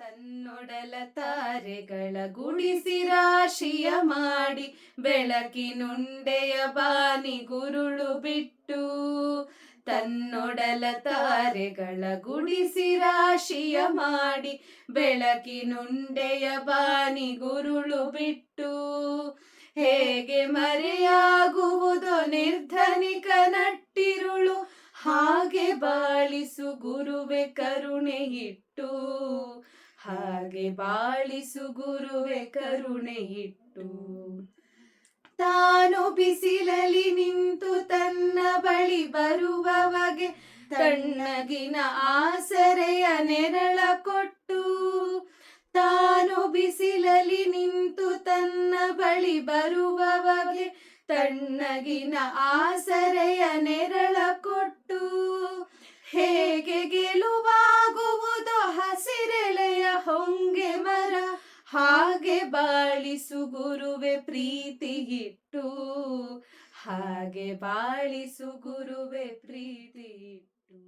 ತನ್ನೊಡಲ ತಾರೆಗಳ ಗುಡಿಸಿ ರಾಶಿಯ ಮಾಡಿ ಬೆಳಕಿನುಂಡೆಯ ಬಾನಿ ಗುರುಳು ಬಿಟ್ಟು. ತನ್ನೊಡಲ ತಾರೆಗಳ ಗುಡಿಸಿ ರಾಶಿಯ ಮಾಡಿ ಬೆಳಕಿನುಂಡೆಯ ಬಾನಿ ಗುರುಳು ಬಿಟ್ಟು. ಹೇಗೆ ಮರೆಯಾಗುವುದೋ ನಿರ್ಧನಿಕ ನಟ್ಟಿರುಳು, ಹಾಗೆ ಬಾಳಿಸು ಗುರುವೆ ಕರುಣೆ ಇಟ್ಟು. ಹಾಗೆ ಬಾಳಿಸು ಗುರುವೆ ಕರುಣೆ ಇಟ್ಟು. ತಾನು ಬಿಸಿಲಲ್ಲಿ ನಿಂತು ತನ್ನ ಬಳಿ ಬರುವವಗೆ ತಣ್ಣಗಿನ ಆಸರೆಯ ನೆರಳ ಕೊಟ್ಟು. ತಾನು ಬಿಸಿಲಲ್ಲಿ ನಿಂತು ತನ್ನ ಬಳಿ ಬರುವವಗೆ ತಣ್ಣಗಿನ ಆಸರೆಯ ನೆರಳ ಕೊಟ್ಟು. ಹೇಗೆ ಗೆಲುವಾಗುವುದೋ ಹಸಿರೆಲೆಯ ಹೊಂಗೆ ಮರ, ಹಾಗೆ ಬಾಳಿಸು ಗುರುವೆ ಪ್ರೀತಿ ಇಟ್ಟು. ಹಾಗೆ ಬಾಳಿಸು ಗುರುವೆ ಪ್ರೀತಿ ಇಟ್ಟು.